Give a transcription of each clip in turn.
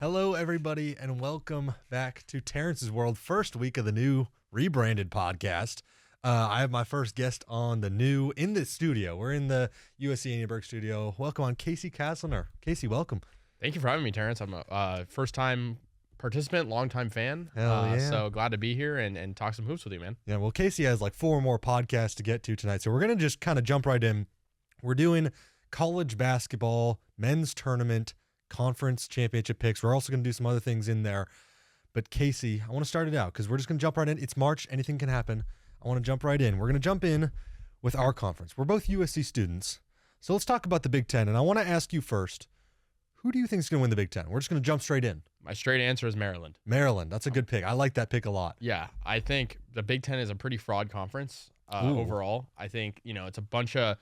Hello, everybody, and welcome back to Terrence's World, first week of the new rebranded podcast. I have my first guest on in the studio. We're in the USC Annenberg studio. Welcome on Casey Castlener. Casey, welcome. Thank you for having me, Terrence. I'm a first-time participant, long-time fan. Hell yeah. So glad to be here and talk some hoops with you, man. Yeah, well, Casey has like 4 more podcasts to get to tonight, so we're going to just kind of jump right in. We're doing college basketball, men's tournament, conference championship picks. We're also going to do some other things in there. But Casey, I want to start it out because we're just going to jump right in. It's March. Anything can happen. I want to jump right in. We're going to jump in with our conference. We're both USC students. So let's talk about the Big Ten. And I want to ask you first, who do you think is going to win the Big Ten? We're just going to jump straight in. My straight answer is Maryland. Maryland. That's a good pick. I like that pick a lot. Yeah, I think the Big Ten is a pretty fraud conference overall. I think, it's a bunch of,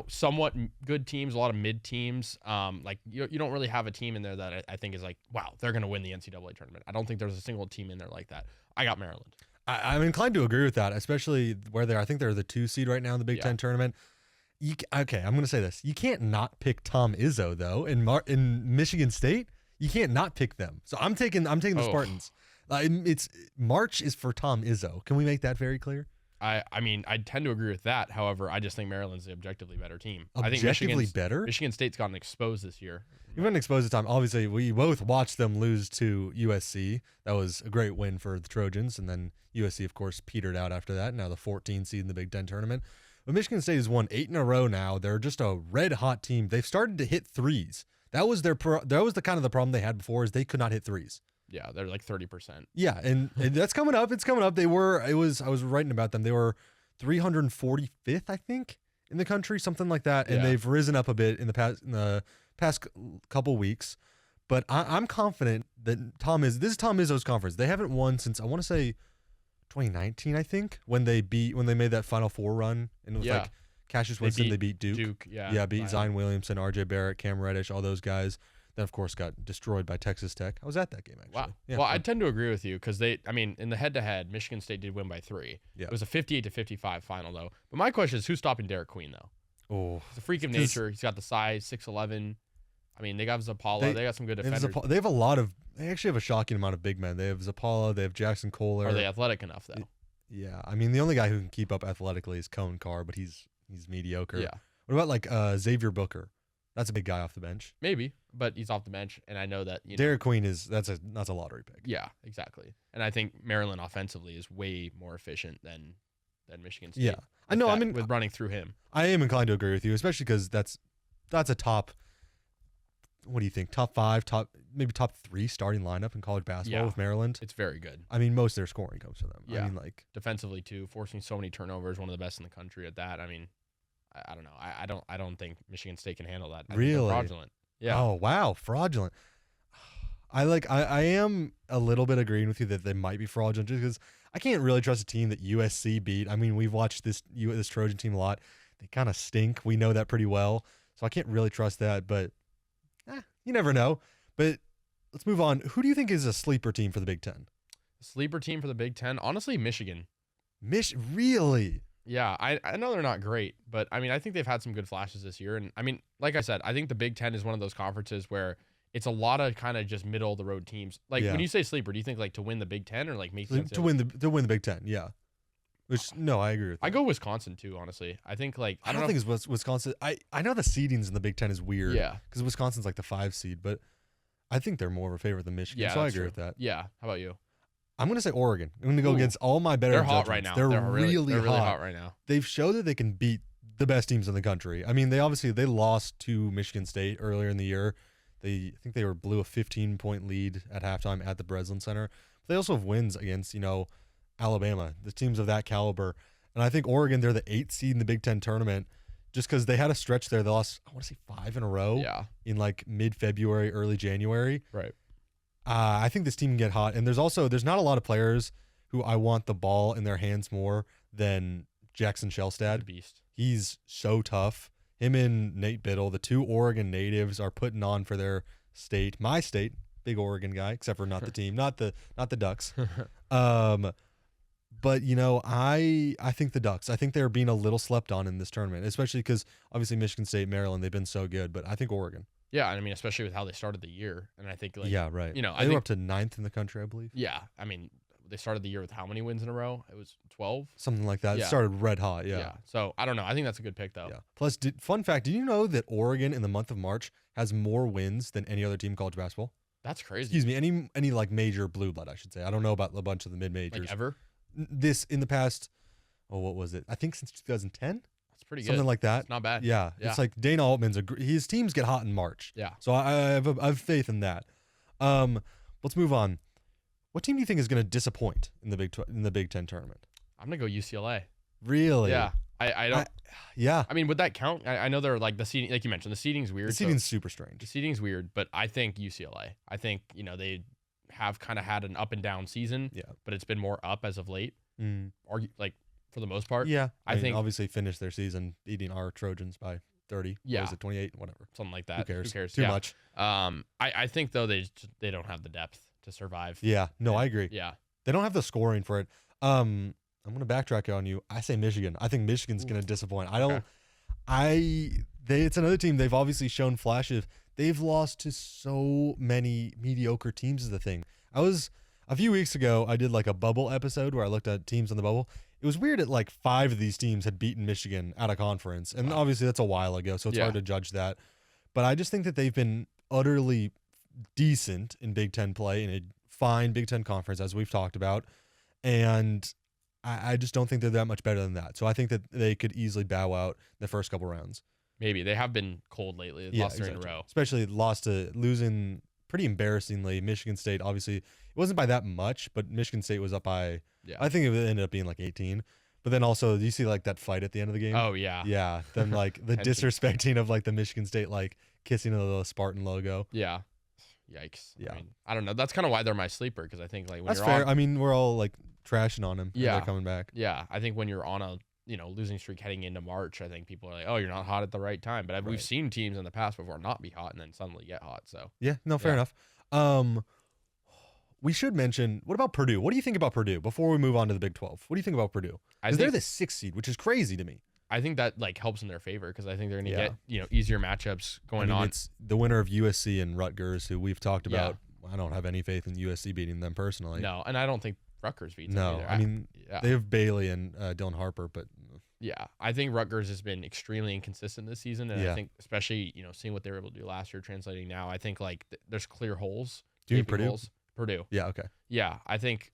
somewhat good teams, a lot of mid teams. Like you don't really have a team in there that I think is like, wow, they're going to win the NCAA tournament. I don't think there's a single team in there like that. I got Maryland. I'm inclined to agree with that, especially where I think they're the 2 seed right now in the Big Ten tournament. Okay, I'm going to say this. You can't not pick Tom Izzo, though, in Michigan State. You can't not pick them. So I'm taking the Spartans. It's March is for Tom Izzo. Can we make that very clear? I tend to agree with that. However, I just think Maryland's the objectively better team. Objectively I think better? Michigan State's gotten exposed this year. You've been exposed to time. Obviously, we both watched them lose to USC. That was a great win for the Trojans. And then USC, of course, petered out after that. Now the 14 seed in the Big Ten tournament. But Michigan State has won 8 in a row now. They're just a red-hot team. They've started to hit threes. That was the kind of the problem they had before is they could not hit threes. Yeah, they're like 30%. Yeah, and that's coming up. It's coming up. I was writing about them. They were 345th, I think, in the country, something like that. And they've risen up a bit in the past couple weeks. But I'm confident that this is Tom Izzo's conference. They haven't won since I want to say 2019, I think, when they made that Final Four run and it was like Cassius Winston. They beat Duke. Beat Zion Williamson, RJ Barrett, Cam Reddish, all those guys. Then, of course, got destroyed by Texas Tech. I was at that game, actually. Wow. Yeah, well, I tend to agree with you because in the head-to-head, Michigan State did win by 3. Yeah. It was a 58-55 final, though. But my question is, who's stopping Derek Queen, though? Oh, he's a freak of nature. He's got the size, 6'11". They got Zapala. They got some good defenders. They actually have a shocking amount of big men. They have Zapala. They have Jackson Kohler. Are they athletic enough, though? Yeah. The only guy who can keep up athletically is Cone Carr, but he's mediocre. Yeah. What about Xavier Booker? That's a big guy off the bench. Maybe, but he's off the bench, and I know that Derek Queen that's a lottery pick. Yeah, exactly. And I think Maryland offensively is way more efficient than Michigan State. Yeah, I know. With running through him, I am inclined to agree with you, especially because that's a top. What do you think? Top 5, maybe top 3 starting lineup in college basketball with Maryland. It's very good. Most of their scoring comes from them. Yeah. Defensively too, forcing so many turnovers, one of the best in the country at that. I don't know. I don't think Michigan State can handle that. Really? Fraudulent. Yeah. Oh wow, fraudulent. I am a little bit agreeing with you that they might be fraudulent just because I can't really trust a team that USC beat. We've watched this Trojan team a lot. They kind of stink. We know that pretty well. So I can't really trust that, but you never know. But let's move on. Who do you think is a sleeper team for the Big Ten? Sleeper team for the Big Ten? Honestly, Michigan. Really? Yeah, I know they're not great, but I think they've had some good flashes this year. And like I said, I think the Big Ten is one of those conferences where it's a lot of kind of just middle of the road teams. When you say sleeper, do you think like to win the Big Ten or like make sense to win the Big Ten? Yeah. No, I agree with that. I go Wisconsin too, honestly. I think I don't think it's Wisconsin. I know the seedings in the Big Ten is weird. Yeah. Because Wisconsin's like the 5 seed, but I think they're more of a favorite than Michigan. Yeah, so I agree with that. Yeah. How about you? I'm going to say Oregon. I'm going to go against all my better judgments. They're hot right now. They're really hot right now. They've showed that they can beat the best teams in the country. They lost to Michigan State earlier in the year. I think they blew a 15-point lead at halftime at the Breslin Center. But they also have wins against, Alabama, the teams of that caliber. And I think Oregon, they're the 8th seed in the Big Ten tournament just because they had a stretch there. They lost, I want to say 5 in a row in like mid-February, early January. Right. I think this team can get hot. And there's not a lot of players who I want the ball in their hands more than Jackson Shelstad. Beast. He's so tough. Him and Nate Biddle, the 2 Oregon natives, are putting on for their state. My state, big Oregon guy, except for not the team, not the Ducks. But, I think the Ducks. I think they're being a little slept on in this tournament, especially because obviously Michigan State, Maryland, they've been so good. But I think Oregon. Yeah, I mean, especially with how they started the year, and I think like Yeah, right. you know, I They think were up to 9th in the country, I believe. yeah, I mean, they started the year with how many wins in a row? It was 12. Something like that. It Yeah, started red hot. yeah. So I don't know. I think that's a good pick though. Yeah. Plus, fun fact: did you know that Oregon in the month of March has more wins than any other team in college basketball? That's crazy. Excuse me, any like major blue blood, I should say. I don't know about a bunch of the mid majors. Like ever? This in the past. Oh, what was it? I think since 2010. That's pretty good. Something like that. It's not bad. Yeah. It's like Dana Altman's his teams get hot in March. Yeah. So I have faith in that. Let's move on. What team do you think is going to disappoint in the Big Ten tournament? I'm gonna go UCLA. Really? Yeah. I don't. Yeah. I mean, would that count? I know they're like the seating, like you mentioned, the seating's weird. The seating's super strange. The seating's weird, but I think UCLA. I think they have kind of had an up and down season. Yeah. But it's been more up as of late. Or like for the most part. Yeah. I think obviously finished their season beating our Trojans by 30. Yeah. Or was it 28? Whatever. Something like that. Who cares? Too much. I think though they don't have the depth to survive. Yeah. No, I agree. Yeah. They don't have the scoring for it. I'm going to backtrack on you. I say Michigan. I think Michigan's going to disappoint. It's another team. They've obviously shown flashes. They've lost to so many mediocre teams is the thing. A few weeks ago, I did like a bubble episode where I looked at teams on the bubble. It was weird that like 5 of these teams had beaten Michigan at a conference. And obviously that's a while ago, so it's hard to judge that. But I just think that they've been utterly decent in Big Ten play, in a fine Big Ten conference, as we've talked about. And I just don't think they're that much better than that. So I think that they could easily bow out the first couple rounds. Maybe. They have been cold lately. They've lost 3 in a row. Especially losing pretty embarrassingly. Michigan State, obviously, it wasn't by that much, but Michigan State was up by, I think it ended up being like 18. But then also, do you see like that fight at the end of the game? Oh, yeah. Yeah. Then like the disrespecting of like the Michigan State, like kissing of the Spartan logo. Yeah. Yikes. Yeah. I mean, I don't know. That's kind of why they're my sleeper, because I think like when That's you're fair. on, I mean, we're all like trashing on him. Yeah. They're coming back. Yeah. I think when you're on a losing streak heading into March, I think people are like, oh, you're not hot at the right time. But we've seen teams in the past before not be hot and then suddenly get hot. So yeah, no, fair enough. We should mention, what about Purdue? What do you think about Purdue before we move on to the Big 12? What do you think about Purdue? Because they're the 6th seed, which is crazy to me. I think that like helps in their favor, because I think they're going to get easier matchups going on. It's the winner of USC and Rutgers, who we've talked about. I don't have any faith in USC beating them personally. No, and I don't think Rutgers beats them either. I mean, they have Bailey and Dylan Harper, but yeah, I think Rutgers has been extremely inconsistent this season, and I think especially seeing what they were able to do last year, translating now, I think like there's clear holes. Do you Purdue? Holes. Purdue. Yeah. Okay. Yeah, I think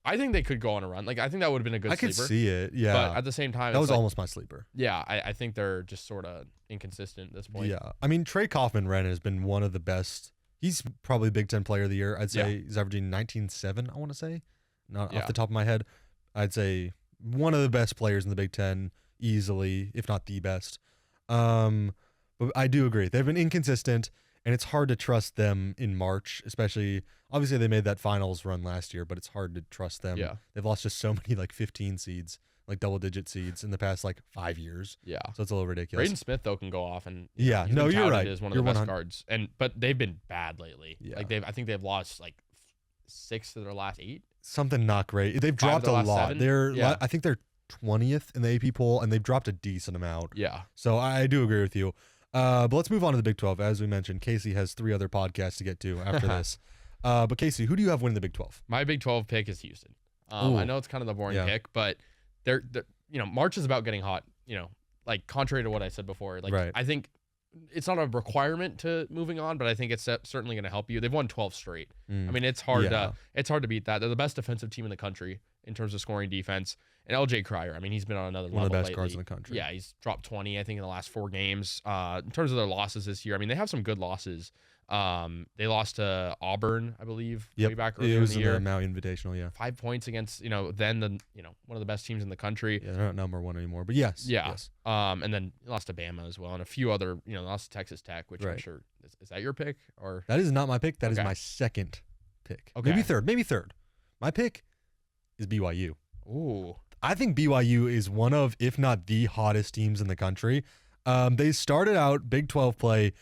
they could go on a run. Like I think that would have been a good sleeper. I could see it. Yeah. But at the same time, that was almost my sleeper. Yeah, I think they're just sort of inconsistent at this point. Yeah. I mean, Trey Kaufman-Renn has been one of the best. He's probably Big Ten Player of the Year. I'd say he's averaging 19.7, I want to say. Not off the top of my head. I'd say one of the best players in the Big Ten, easily, if not the best. But I do agree. They've been inconsistent, and it's hard to trust them in March, especially, obviously they made that finals run last year, but it's hard to trust them. Yeah. They've lost just so many like 15 seeds, like double-digit seeds in the past like 5 years. Yeah. So it's a little ridiculous. Braden Smith though can go off, and you're right. Is one of the best guards, but they've been bad lately. Yeah. Like I think they've lost like 6 of their last 8. Something not great. They've dropped a lot. 7. I think they're 20th in the AP poll, and they've dropped a decent amount. Yeah. So I do agree with you. But let's move on to the Big 12. As we mentioned, Casey has 3 other podcasts to get to after this. But Casey, who do you have winning the Big 12? My Big 12 pick is Houston. I know it's kind of the boring pick, but they're March is about getting hot. Like contrary to what I said before, like I think it's not a requirement to moving on, but I think it's certainly going to help you. They've won 12 straight. I mean, it's hard to beat that. They're the best defensive team in the country in terms of scoring defense. And LJ Cryer, I mean, he's been on another level. One of the best lately. guards in the country. Yeah, he's dropped 20, I think, in the last 4 games. In terms of their losses this year, I mean, they have some good losses. They lost to Auburn, I believe, way back earlier it was in the year. The Maui Invitational, yeah. 5 points against, then the one of the best teams in the country. Yeah, they're not number 1 anymore, but yes. Yeah. Yes. And then lost to Bama as well, and a few other, lost to Texas Tech, which I'm sure is that your pick or? That is not my pick. That is my second pick. Okay. Maybe third. My pick is BYU. Ooh. I think BYU is one of, if not the hottest teams in the country. They started out Big 12 play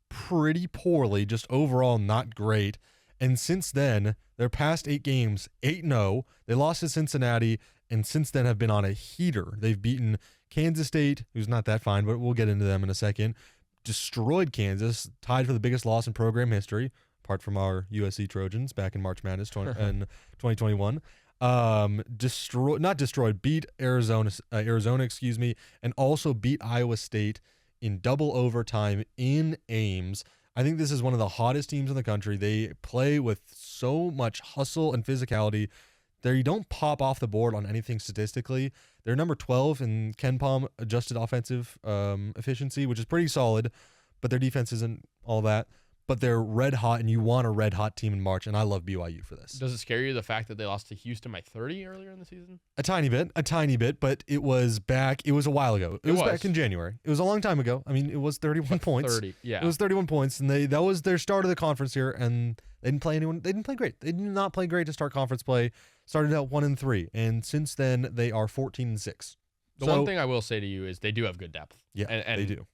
pretty poorly, just overall not great. And since then, their past 8 games, 8-0. They lost to Cincinnati, and since then have been on a heater. They've beaten Kansas State, who's not that fine, but we'll get into them in a second. destroyed Kansas, tied for the biggest loss in program history, apart from our USC Trojans back in March Madness in 2021. Beat Arizona, and also beat Iowa State in double overtime in Ames. I think this is one of the hottest teams in the country. They play with so much hustle and physicality. They don't pop off the board on anything statistically. They're number 12 in KenPom adjusted offensive efficiency, which is pretty solid, but their defense isn't all that. But they're red hot, and you want a red hot team in March, and I love BYU for this. Does it scare you the fact that they lost to Houston by 30 earlier in the season? A tiny bit, but it was a while ago. It was back in January. It was a long time ago. I mean, it was 31 points. 30, yeah. It was 31 points, and that was their start of the conference here, and they didn't play anyone. They didn't play great. They did not play great to start conference play. Started out 1-3, and since then they are 14-6. The one thing I will say to you is they do have good depth. Yeah, and they do.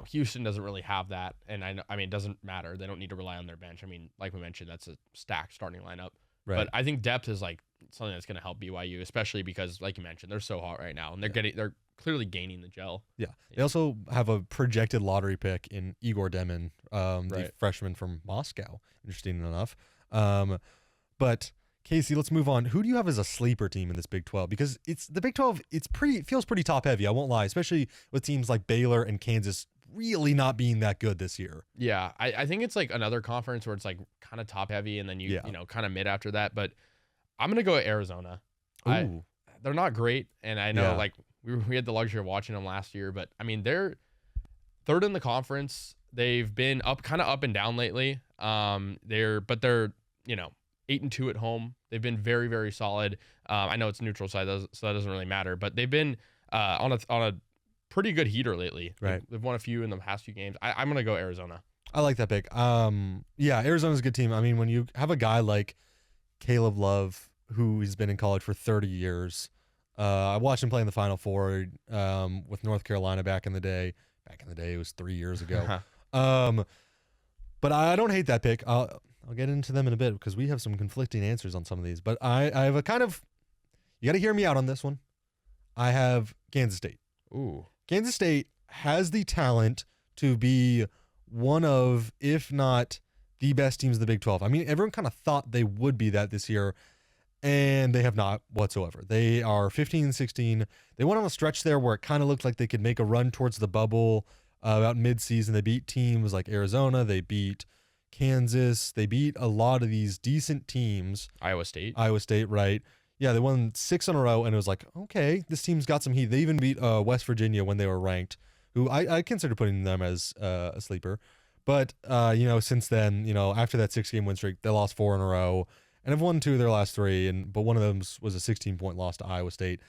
Houston doesn't really have that, and I mean, it doesn't matter. They don't need to rely on their bench. I mean, like we mentioned, that's a stacked starting lineup. Right. But I think depth is like something that's going to help BYU, especially because, like you mentioned, they're so hot right now, and they're clearly gaining the gel. Yeah, they also have a projected lottery pick in Igor Demin, the freshman from Moscow. Interesting enough, but. Casey, let's move on. Who do you have as a sleeper team in this Big 12? Because the Big 12, it feels pretty top heavy. I won't lie, especially with teams like Baylor and Kansas really not being that good this year. Yeah, I think it's like another conference where it's like kind of top heavy, and then you kind of mid after that. But I'm gonna go with Arizona. They're not great, and I know like we had the luxury of watching them last year, but I mean they're third in the conference. They've been kind of up and down lately. They're 8-2 at home. They've been very, very solid. I know it's neutral side, so that doesn't really matter. But they've been on a pretty good heater lately. Right. They've won a few in the past few games. I'm gonna go Arizona. I like that pick. Arizona's a good team. I mean, when you have a guy like Caleb Love, who has been in college for 30 years, I watched him play in the Final Four with North Carolina back in the day. Back in the day, it was 3 years ago. But I don't hate that pick. I'll get into them in a bit because we have some conflicting answers on some of these. But I have a kind of – you got to hear me out on this one. I have Kansas State. Ooh. Kansas State has the talent to be one of, if not the best teams in the Big 12. I mean, everyone kind of thought they would be that this year, and they have not whatsoever. They are 15-16. They went on a stretch there where it kind of looked like they could make a run towards the bubble about midseason. They beat teams like Arizona. They beat – Kansas. They beat a lot of these decent teams. Iowa State, right? Yeah, they won 6 in a row, and it was like, okay, this team's got some heat. They even beat West Virginia when they were ranked, who I consider putting them as a sleeper. But since then, after that 6-game win streak, they lost 4 in a row, and have won 2 of their last 3. But one of them was a 16-point loss to Iowa State.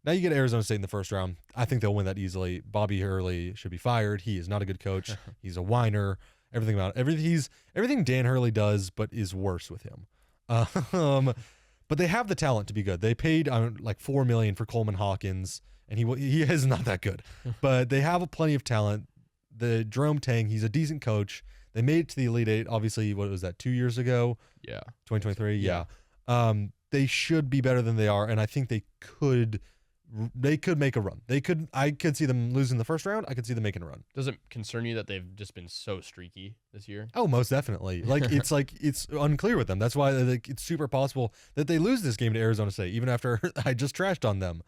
Now you get Arizona State in the first round. I think they'll win that easily. Bobby Hurley should be fired. He is not a good coach. He's a whiner. Everything Dan Hurley does, but is worse with him. But they have the talent to be good. They paid like $4 million for Coleman Hawkins, and he is not that good. But they have plenty of talent. The Jerome Tang, he's a decent coach. They made it to the Elite Eight. Obviously, what was that? 2 years ago? Yeah. 2023. Yeah. They should be better than they are, and I think they could make a run. I could see them losing the first round. I could see them making a run. Does it concern you that they've just been so streaky this year? Oh, most definitely. It's unclear with them. That's why it's super possible that they lose this game to Arizona State, even after I just trashed on them.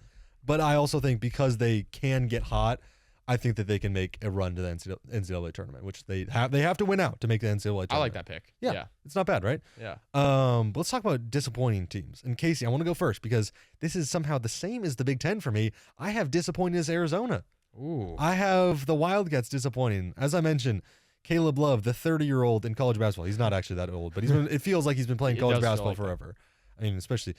But I also think because they can get hot, I think that they can make a run to the NCAA tournament, which they have to win out to make the NCAA tournament. I like that pick. Yeah. It's not bad, right? Yeah. But let's talk about disappointing teams. And Casey, I want to go first because this is somehow the same as the Big Ten for me. I have disappointing as Arizona. Ooh. I have the Wildcats disappointing. As I mentioned, Caleb Love, the 30-year-old in college basketball. He's not actually that old, but it feels like he's been playing college basketball forever. I mean, especially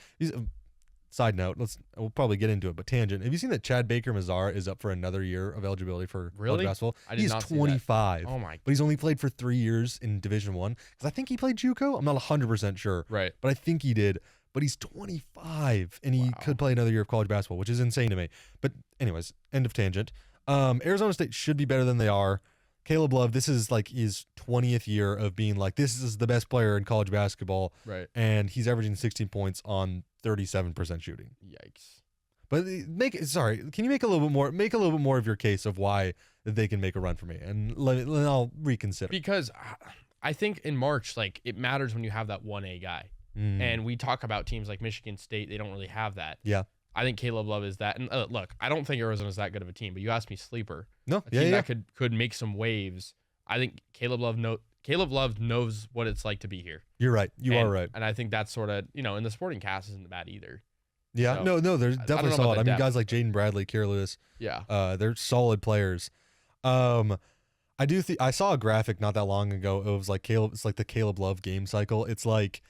side note, we'll probably get into it, but tangent. Have you seen that Chad Baker-Mazar is up for another year of eligibility for college basketball? He's 25. Oh my! But he's only played for 3 years in Division I. Because I think he played JUCO. I'm not 100% sure. Right. But I think he did. But he's 25, and he could play another year of college basketball, which is insane to me. But anyways, end of tangent. Arizona State should be better than they are. Caleb Love, this is like his 20th year of being like, this is the best player in college basketball. Right. And he's averaging 16 points on 37% shooting. Yikes. But can you make a little bit more of your case of why that they can make a run for me, and I'll reconsider. Because I think in March, like, it matters when you have that 1A guy. And we talk about teams like Michigan State. They don't really have that. Yeah. I think Caleb Love is that. And look, I don't think Arizona's that good of a team, but you asked me sleeper. No, a team that could make some waves. I think Caleb Love knows what it's like to be here. You're right. You are right. And I think that's sort of, and the supporting cast isn't bad either. Yeah. So, no, there's definitely solid. I mean, guys like Jaden Bradley, Kier Lewis. Yeah. They're solid players. I do think I saw a graphic not that long ago. It was like it's like the Caleb Love game cycle. It's like,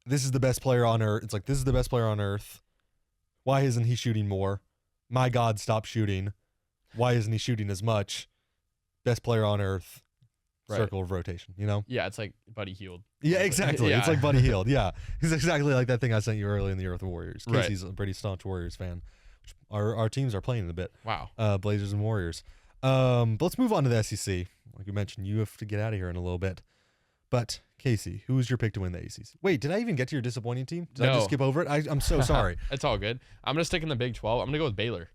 this is the best player on earth. It's like, this is the best player on earth. Why isn't he shooting more? My God, stop shooting. Why isn't he shooting as much? Best player on earth. Right. Circle of rotation, Yeah, it's like Buddy Hield. Yeah, exactly. Yeah. It's like Buddy Hield. Yeah. He's exactly like that thing I sent you early in the year with the Warriors. Casey's a pretty staunch Warriors fan. Which our teams are playing in a bit. Wow. Blazers and Warriors. But let's move on to the SEC. Like you mentioned, you have to get out of here in a little bit. But Casey, who was your pick to win the ACC? Wait, did I even get to your disappointing team? Did I just skip over it? I'm so sorry. It's all good. I'm going to stick in the Big 12. I'm going to go with Baylor.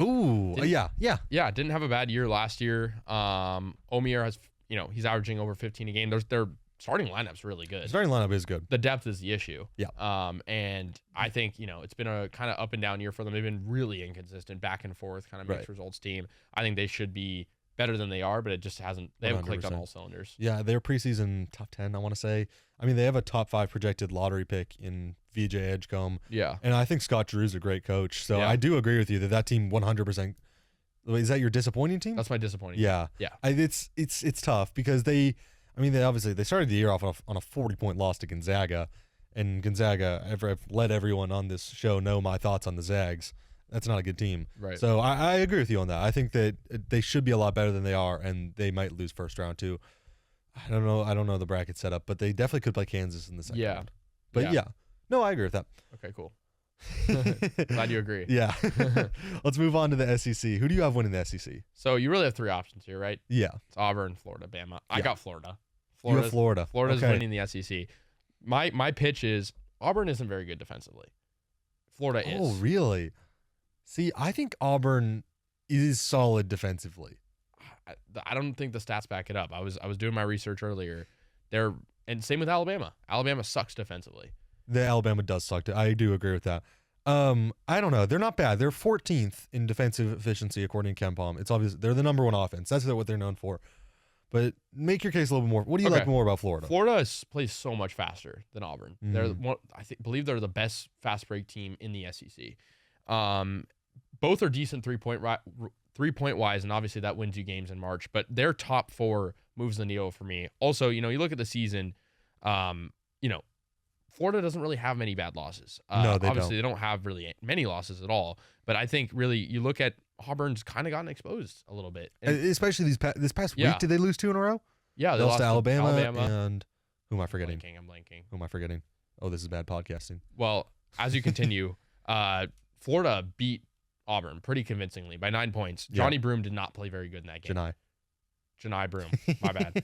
Ooh, yeah. Yeah, didn't have a bad year last year. Omier has, he's averaging over 15 a game. Their starting lineup's really good. Starting lineup is good. The depth is the issue. Yeah. And I think, it's been a kind of up and down year for them. They've been really inconsistent, back and forth, kind of mixed results team. I think they should be better than they are, but it just hasn't. They haven't clicked on all cylinders. Yeah, they're preseason top 10, I want to say. I mean, they have a top 5 projected lottery pick in VJ Edgecombe. Yeah. And I think Scott Drew's a great coach. So I do agree with you that team 100%. Is that your disappointing team? That's my disappointing team. Yeah. It's tough because they started the year off on a 40-point loss to Gonzaga. And Gonzaga, I've let everyone on this show know my thoughts on the Zags. That's not a good team. Right. So I agree with you on that. I think that they should be a lot better than they are, and they might lose first round too. I don't know the bracket setup, but they definitely could play Kansas in the second round. But no, I agree with that. Okay, cool. Glad you agree. Yeah. Let's move on to the SEC. Who do you have winning the SEC? So you really have 3 options here, right? Yeah. It's Auburn, Florida, Bama. I got Florida. You have Florida. Florida's winning the SEC. My pitch is Auburn isn't very good defensively. Florida is. Oh, really? See, I think Auburn is solid defensively. I don't think the stats back it up. I was doing my research earlier. And same with Alabama. Alabama sucks defensively. The Alabama does suck. I do agree with that. I don't know. They're not bad. They're 14th in defensive efficiency according to KenPom. It's obvious they're the number 1 offense. That's what they're known for. But make your case a little bit more. What do you like more about Florida? Florida plays so much faster than Auburn. They're believe they're the best fast break team in the SEC. Both are decent 3-point wise, and obviously that wins you games in March. But their top 4 moves the needle for me. Also, you look at the season. Florida doesn't really have many bad losses. No, they obviously they don't have really many losses at all. But I think really you look at Auburn's kind of gotten exposed a little bit, and especially this past week. Did they lose 2 in a row? Yeah, they lost to Alabama and who am I forgetting? I'm blanking. Who am I forgetting? Oh, this is bad podcasting. Well, as you continue, Florida beat Auburn pretty convincingly by 9 points. Johnny Broome did not play very good in that game. Janai Broome. My bad.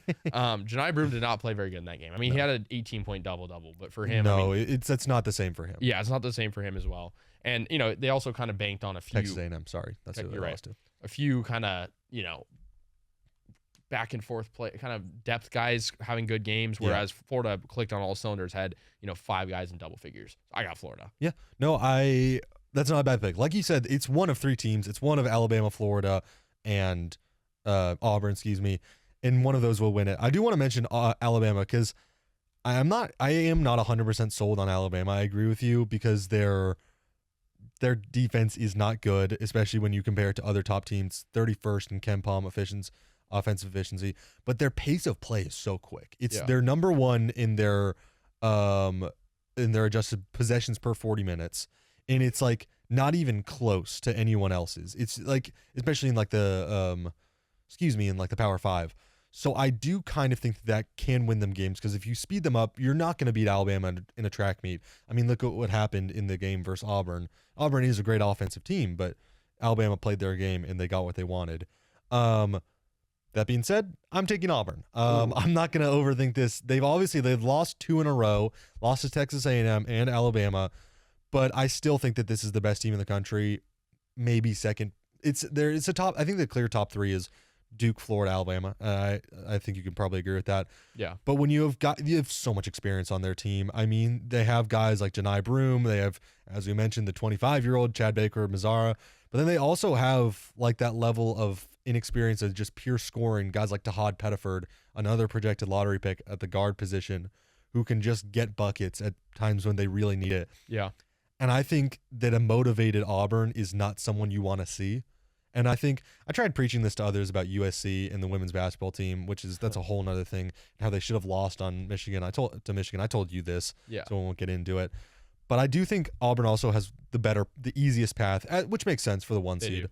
Janai Broome did not play very good in that game. I mean, he had an 18-point double-double, but for him, it's not the same for him. Yeah, it's not the same for him as well. And they also kind of banked on a few. Texas A&M, sorry, that's who they lost to. A few kind of back and forth play, kind of depth guys having good games, whereas Florida clicked on all cylinders, had 5 guys in double figures. I got Florida. Yeah, no, that's not a bad pick. Like you said, it's one of 3 teams. It's one of Alabama, Florida, and Auburn, and one of those will win it. I do want to mention Alabama because I am not 100% sold on Alabama. I agree with you because their defense is not good, especially when you compare it to other top teams. 31st in KenPom offensive efficiency, but their pace of play is so quick. They're number 1 in their adjusted possessions per 40 minutes, and it's like not even close to anyone else's. It's like especially in like the in like the Power 5. So I do kind of think that can win them games because if you speed them up, you're not going to beat Alabama in a track meet. I mean, look at what happened in the game versus Auburn. Auburn is a great offensive team, but Alabama played their game and they got what they wanted. That being said, I'm taking Auburn. I'm not going to overthink this. They've lost 2 in a row, lost to Texas A&M and Alabama, but I still think that this is the best team in the country, maybe second it's a top. I think the clear top 3 is Duke, Florida, Alabama. I think you can probably agree with that. Yeah. But when you have so much experience on their team. I mean, they have guys like Janai Broom. They have, as we mentioned, the 25-year-old Chad Baker Mazzara. But then they also have like that level of inexperience of just pure scoring. Guys like Tahad Pettiford, another projected lottery pick at the guard position, who can just get buckets at times when they really need it. Yeah. And I think that a motivated Auburn is not someone you want to see. And I think I tried preaching this to others about USC and the women's basketball team, that's a whole nother thing. How they should have lost on Michigan. I told you this, yeah. So I won't get into it. But I do think Auburn also has the easiest path, which makes sense for the 1 seed. Do.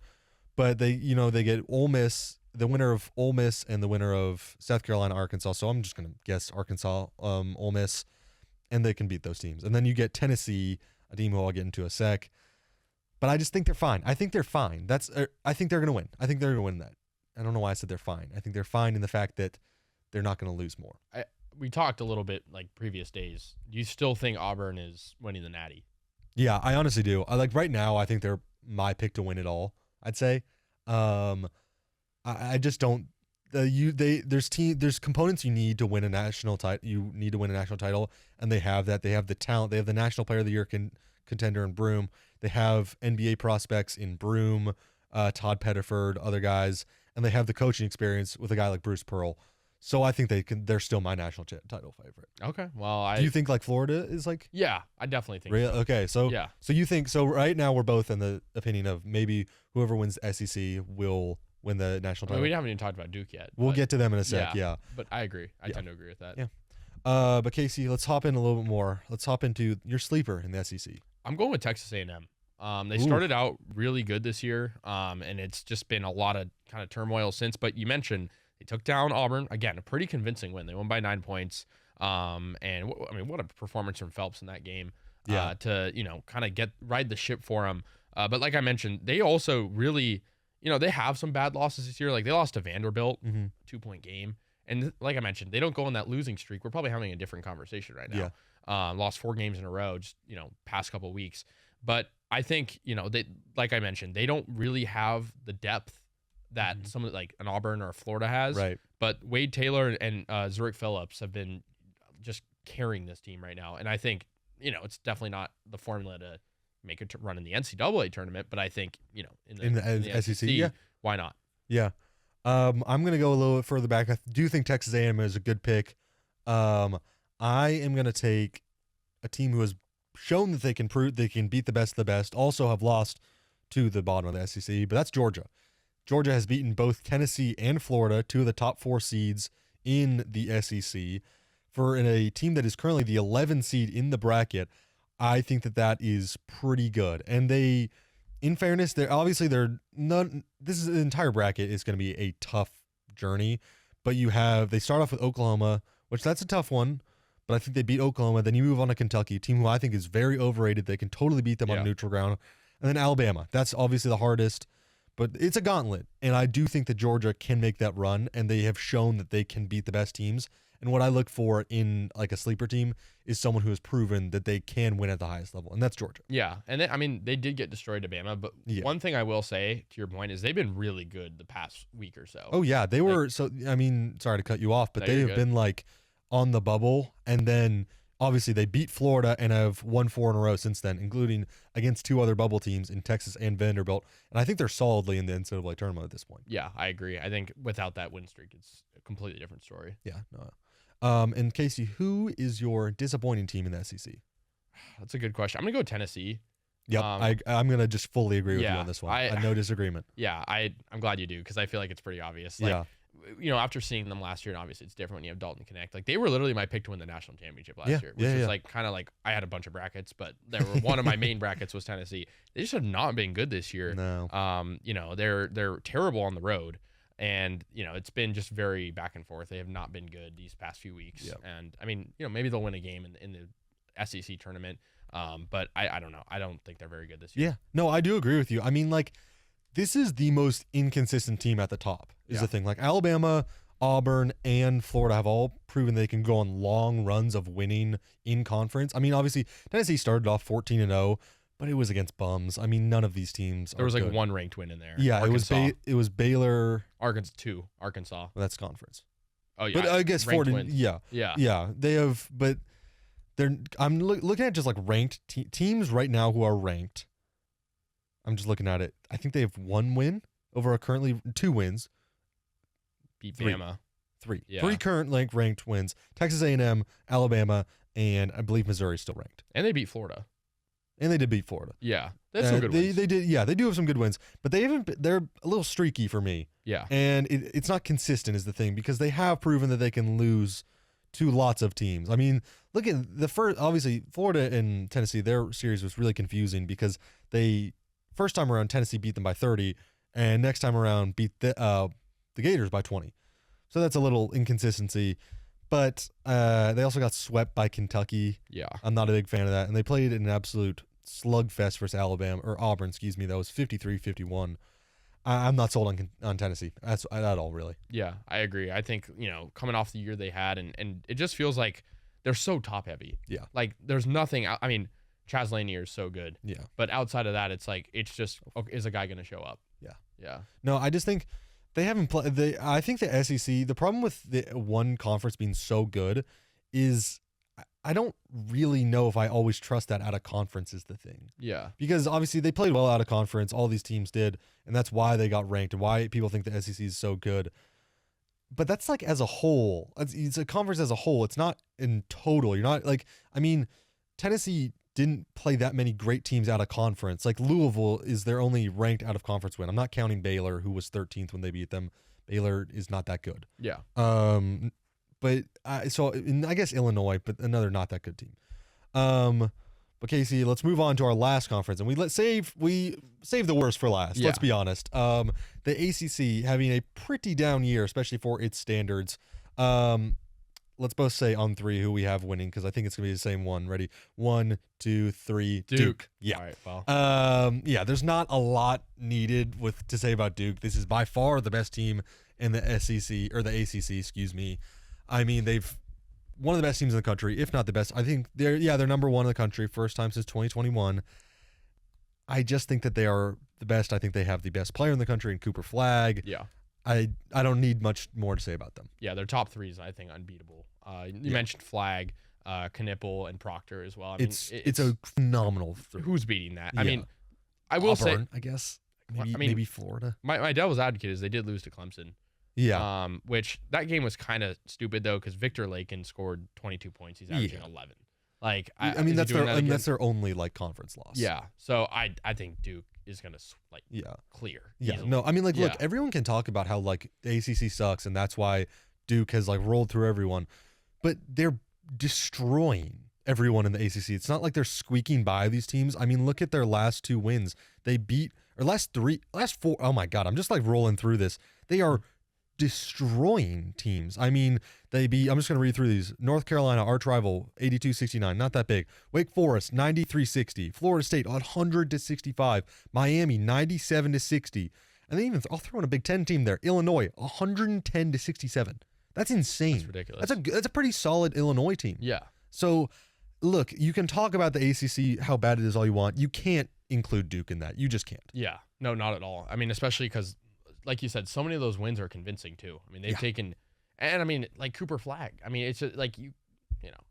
But they get Ole Miss, the winner of Ole Miss and the winner of South Carolina, Arkansas. So I'm just gonna guess Arkansas, Ole Miss, and they can beat those teams. And then you get Tennessee, a team who I'll get into a sec. But I just think they're fine. I think they're fine. I think they're going to win. I think they're going to win that. I don't know why I said they're fine. I think they're fine in the fact that they're not going to lose more. We talked a little bit like previous days. Do you still think Auburn is winning the Natty? Yeah, I honestly do. Right now, I think they're my pick to win it all, I'd say. I just don't. There's components you need to win a national title. You need to win a national title, and they have that. They have the talent. They have the National Player of the Year contender in Broom. They have NBA prospects in Broom, Todd Pettiford, other guys, and they have the coaching experience with a guy like Bruce Pearl. So I think they're still my national title favorite. Okay. Well, do you think like Florida is like? Yeah, I definitely think. Really? So. Okay. So yeah. So you think so? Right now we're both in the opinion of maybe whoever wins the SEC will win the national title. We haven't even talked about Duke yet. We'll get to them in a sec. Yeah. But I agree. I tend to agree with that. Yeah. But Casey, let's hop in a little bit more. Let's hop into your sleeper in the SEC. I'm going with Texas A&M. They started out really good this year, and it's just been a lot of kind of turmoil since. But you mentioned they took down Auburn. Again, a pretty convincing win. They won by 9 points. And what a performance from Phelps in that game. To kind of ride the ship for him. But like I mentioned, they also really, they have some bad losses this year. Like they lost to Vanderbilt, 2-point game. And like I mentioned, they don't go on that losing streak. We're probably having a different conversation right now. Lost 4 games in a row, just, past couple of weeks. But I think, they, like I mentioned, they don't really have the depth that someone like an Auburn or a Florida has. Right. But Wade Taylor and Zurich Phillips have been just carrying this team right now. And I think, it's definitely not the formula to make it run in the NCAA tournament. But I think, in the SEC, why not? Yeah. I'm going to go a little bit further back. I do think Texas A&M is a good pick. I am going to take a team who has shown that they can beat the best of the best, also have lost to the bottom of the SEC, but that's Georgia. Georgia has beaten both Tennessee and Florida, 2 of the top 4 seeds in the SEC. For a team that is currently the 11 seed in the bracket, I think that is pretty good. And they, in fairness, the entire bracket is going to be a tough journey, but they start off with Oklahoma, which that's a tough one, but I think they beat Oklahoma. Then you move on to Kentucky, a team who I think is very overrated. They can totally beat them on neutral ground. And then Alabama. That's obviously the hardest, but it's a gauntlet. And I do think that Georgia can make that run, and they have shown that they can beat the best teams. And what I look for in like a sleeper team is someone who has proven that they can win at the highest level, and that's Georgia. Yeah, and they did get destroyed to Bama, but one thing I will say to your point is they've been really good the past week or so. Oh yeah, they were. So I mean, sorry to cut you off, but they have been like on the bubble, and then obviously they beat Florida and have won 4 in a row since then, including against 2 other bubble teams in Texas and Vanderbilt. And I think they're solidly in the NCAA tournament at this point. Yeah, I agree. I think without that win streak, it's a completely different story. Yeah, no. And Casey, who is your disappointing team in the SEC? That's a good question. I'm gonna go Tennessee. Yep, I'm gonna just fully agree with you on this one. No disagreement. Yeah, I'm glad you do, because I feel like it's pretty obvious. Like, after seeing them last year, and obviously it's different when you have Dalton Connect. Like they were literally my pick to win the national championship last year, which is like kind of like I had a bunch of brackets, but one of my main brackets was Tennessee. They just have not been good this year. No. They're terrible on the road. And, it's been just very back and forth. They have not been good these past few weeks. Yep. And, I mean, maybe they'll win a game in the SEC tournament. But I don't know. I don't think they're very good this year. Yeah. No, I do agree with you. I mean, like, this is the most inconsistent team at the top is the thing. Like, Alabama, Auburn, and Florida have all proven they can go on long runs of winning in conference. I mean, obviously, Tennessee started off 14-0, but it was against bums. I mean, none of these teams. There was are like good. one ranked win in there. Yeah, Arkansas. it was Baylor. Arkansas 2. Arkansas. Well, that's conference. Oh yeah. But I guess ranked 40. wins. Yeah. They have, but I'm looking at just like ranked teams right now who are ranked. I'm just looking at it. I think they have 1 win over currently 2 wins. Beat Bama. 3. Yeah. 3 current ranked wins. Texas A&M, Alabama, and I believe Missouri is still ranked. And they beat Florida. And they did beat Florida. Yeah. That's some good wins. They did. Yeah, they do have some good wins, but they're a little streaky for me. Yeah. And it's not consistent is the thing, because they have proven that they can lose to lots of teams. I mean, look at the first, obviously Florida and Tennessee, their series was really confusing because first time around Tennessee beat them by 30 and next time around beat the Gators by 20. So that's a little inconsistency, but they also got swept by Kentucky. Yeah. I'm not a big fan of that. And they played in an absolute slugfest versus Auburn, that was 53-51. I'm not sold on Tennessee at all, really. Yeah, I agree. I think, coming off the year they had, and it just feels like they're so top heavy. Yeah. Like there's nothing. I mean, Chaz Lanier is so good. Yeah. But outside of that, it's like, it's just, okay, is a guy going to show up? Yeah. Yeah. No, I just think they haven't played. I think the SEC, the problem with the one conference being so good is I don't really know if I always trust that out of conference is the thing. Yeah. Because obviously they played well out of conference. All these teams did. And that's why they got ranked and why people think the SEC is so good. But that's like as a whole. It's a conference as a whole. It's not in total. You're not like, I mean, Tennessee didn't play that many great teams out of conference. Like Louisville is their only ranked out of conference win. I'm not counting Baylor, who was 13th when they beat them. Baylor is not that good. Yeah. But I guess Illinois, but another not that good team. But Casey, let's move on to our last conference, and we save the worst for last. Yeah. Let's be honest. The ACC having a pretty down year, especially for its standards. Let's both say on 3 who we have winning, because I think it's gonna be the same one. Ready? 1, 2, 3. Duke. Yeah. All right. Well. Yeah. There's not a lot needed to say about Duke. This is by far the best team in the SEC or the ACC. Excuse me. I mean, they've one of the best teams in the country, if not the best. I think they're number 1 in the country, first time since 2021. I just think that they are the best. I think they have the best player in the country in Cooper Flagg. Yeah. I don't need much more to say about them. Yeah, their top 3 is, I think, unbeatable. You mentioned Flagg, Knipple, and Proctor as well. I mean, it's a phenomenal 3. Who's beating that? Yeah. I mean, I will Auburn, say, I guess. I mean, Maybe Florida. My devil's advocate is they did lose to Clemson. Yeah. Which that game was kind of stupid though, because Victor Lakin scored 22 points. He's averaging 11. Like, I mean, that's their only like conference loss. Yeah. So I think Duke is gonna clear. Yeah. Easily. No, I mean, like, look, everyone can talk about how like the ACC sucks and that's why Duke has like rolled through everyone, but they're destroying everyone in the ACC. It's not like they're squeaking by these teams. I mean, look at their last 2 wins. They beat last 4. Oh my God, I'm just like rolling through this. They are destroying teams. I mean, I'm just going to read through these. North Carolina, arch rival, 82-69, not that big. Wake Forest, 93-60. Florida State, 100-65. Miami, 97-60. And then I'll throw in a Big Ten team there. Illinois, 110-67. That's insane. That's ridiculous. That's a pretty solid Illinois team. Yeah. So, look, you can talk about the ACC, how bad it is all you want. You can't include Duke in that. You just can't. Yeah. No, not at all. I mean, especially because, like you said, so many of those wins are convincing too. I mean, they've taken, and I mean, like Cooper Flagg. I mean, it's just like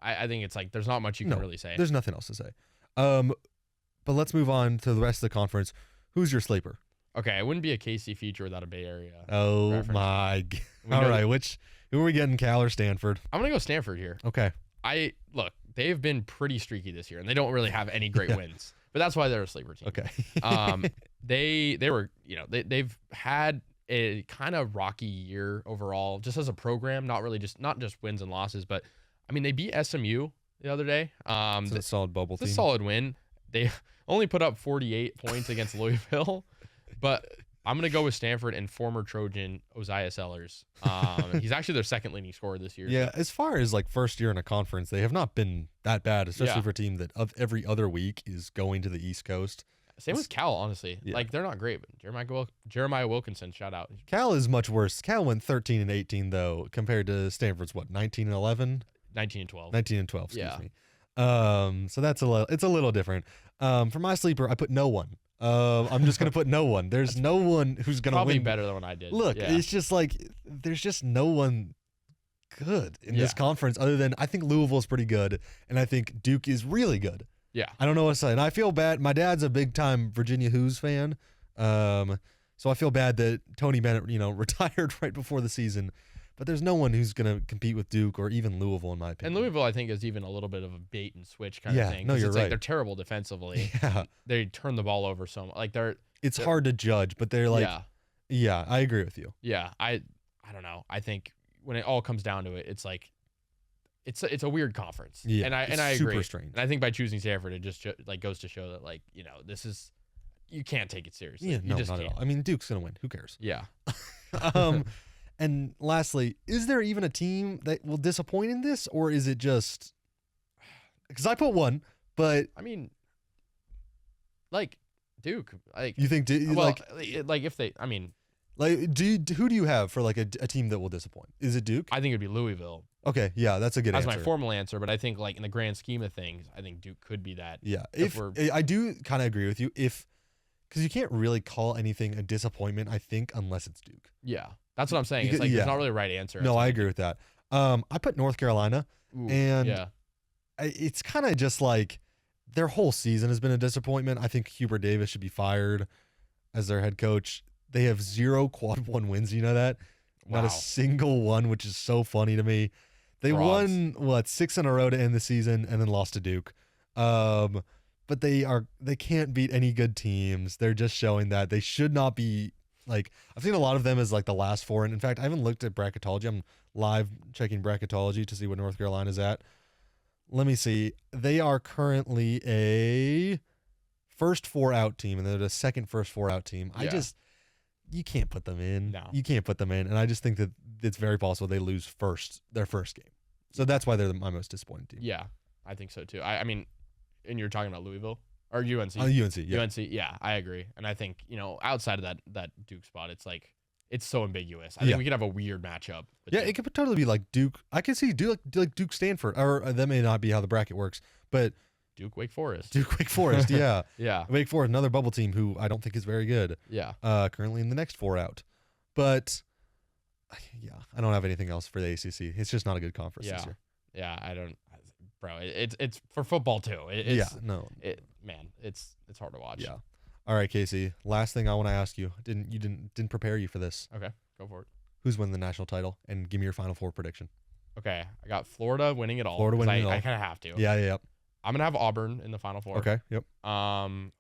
I think it's like there's not much you can really say. There's nothing else to say. But let's move on to the rest of the conference. Who's your sleeper? Okay, it wouldn't be a KC feature without a Bay Area. Oh reference. my! All right, who are we getting? Cal or Stanford? I'm gonna go Stanford here. Okay. They've been pretty streaky this year, and they don't really have any great wins. But that's why they're a sleeper team. Okay. They were they've had a kind of rocky year overall, just as a program. Not just wins and losses, but I mean they beat SMU the other day. It's a solid bubble team. It's a solid win. They only put up 48 points against Louisville, but I'm gonna go with Stanford and former Trojan Osiah Sellers. He's actually their second leading scorer this year. Yeah, as far as like first year in a conference, they have not been that bad, especially for a team that of every other week is going to the East Coast. Same with Cal, honestly. Yeah. Like they're not great, but Jeremiah Wilkinson, shout out. Cal is much worse. Cal went 13-18 though, compared to Stanford's 19-11, 19-12, 19-12. Excuse me. So that's it's a little different. For my sleeper, I put no one. I'm just gonna put no one. There's no one who's gonna Probably win. better than what I did. Look, Yeah. it's just like there's just no one good in this conference other than I think Louisville's pretty good, and I think Duke is really good. Yeah. I don't know what to say, and I feel bad. My dad's a big time Virginia Hoos fan, so I feel bad that Tony Bennett, retired right before the season. But there's no one who's going to compete with Duke or even Louisville, in my opinion. And Louisville, I think, is even a little bit of a bait and switch kind of thing. No, you're it's right. Like they're terrible defensively. Yeah. They turn the ball over so much. Like It's hard to judge, but they're like, yeah, I agree with you. Yeah, I don't know. I think when it all comes down to it, it's like it's a weird conference. Yeah, and I agree. Super strange. And I think by choosing Stanford, it just goes to show that this is you can't take it seriously. Yeah, no, you just not can't. at all. I mean, Duke's gonna win. Who cares? Yeah. And lastly, is there even a team that will disappoint in this, or is it just because I put one, but I mean, like Duke, like you think like if they, I mean, like who do you have for like a team that will disappoint? Is it Duke? I think it'd be Louisville. Okay, yeah, that's a good answer. That's my formal answer, but I think like in the grand scheme of things, I think Duke could be that. Yeah, if I do kind of agree with you, because you can't really call anything a disappointment, I think, unless it's Duke. Yeah, that's what I'm saying. It's like there's not really a right answer. No, I agree with that. I put North Carolina, and yeah. It's kind of just like their whole season has been a disappointment. I think Hubert Davis should be fired as their head coach. They have 0 quad 1 wins. You know that? Wow. Not a single one, which is so funny to me. They won 6 in a row to end the season and then lost to Duke. But they can't beat any good teams. They're just showing that they should not be like, I've seen a lot of them as like the last 4. And in fact, I haven't looked at bracketology. I'm live checking bracketology to see what North Carolina's at. Let me see. They are currently a first 4 out team, and they're the second first 4 out team. Yeah. You can't put them in. No. You can't put them in. And I just think that it's very possible they lose their first game. So that's why they're my most disappointing team. Yeah, I think so too. I mean, and you're talking about Louisville or UNC? UNC, yeah. UNC, yeah, I agree. And I think, outside of that Duke spot, it's like, it's so ambiguous. I think we could have a weird matchup. Yeah, it could totally be like Duke. I can see Duke, like Duke Stanford, or that may not be how the bracket works, but Duke Wake Forest. Duke Wake Forest, yeah. Yeah. Wake Forest, another bubble team who I don't think is very good. Yeah. Currently in the next 4 out. But yeah, I don't have anything else for the ACC. It's just not a good conference this year. Yeah, I don't, bro. It's for football too. Man, it's hard to watch. Yeah. All right, Casey. Last thing I want to ask you. Didn't prepare you for this. Okay, go for it. Who's winning the national title? And give me your Final Four prediction. Okay, I got Florida winning it all. Florida winning it all. I kind of have to. Yeah. I'm gonna have Auburn in the Final Four. Okay. Yep. I'm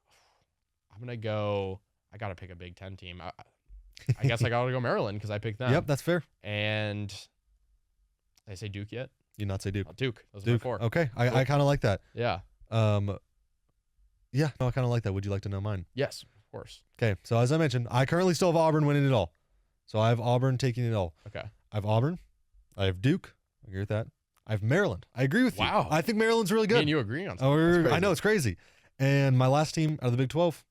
gonna go. I gotta pick a Big Ten team. I guess I gotta go Maryland because I picked them. Yep, that's fair. And did I say Duke yet? You not say Duke? Oh, Duke. Those are Duke. my 4. Okay, I kind of like that. Yeah. Yeah, no, I kind of like that. Would you like to know mine? Yes, of course. Okay, so as I mentioned, I currently still have Auburn winning it all. So I have Auburn taking it all. Okay. I have Auburn. I have Duke. I agree with that. I have Maryland. I agree with you. Wow. I think Maryland's really good. Me and you agreeing on something. I know, it's crazy. And my last team out of the Big 12,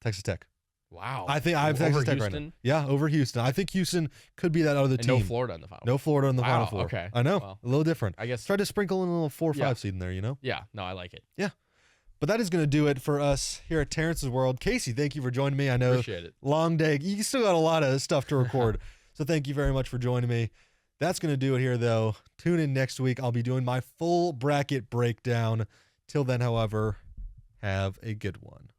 Texas Tech. Wow. I think I have Texas Tech right now. Yeah, over Houston. I think Houston could be that other team. No Florida in the Final Four. No Florida in the Final Four. Okay. I know. Well, a little different. I guess. Try to sprinkle in a little 4 or 5 seed in there, Yeah. No, I like it. Yeah. But that is going to do it for us here at Terrence's World. Casey, thank you for joining me. I know, appreciate it. Long day. You still got a lot of stuff to record. So thank you very much for joining me. That's going to do it here, though. Tune in next week. I'll be doing my full bracket breakdown. Till then, however, have a good one.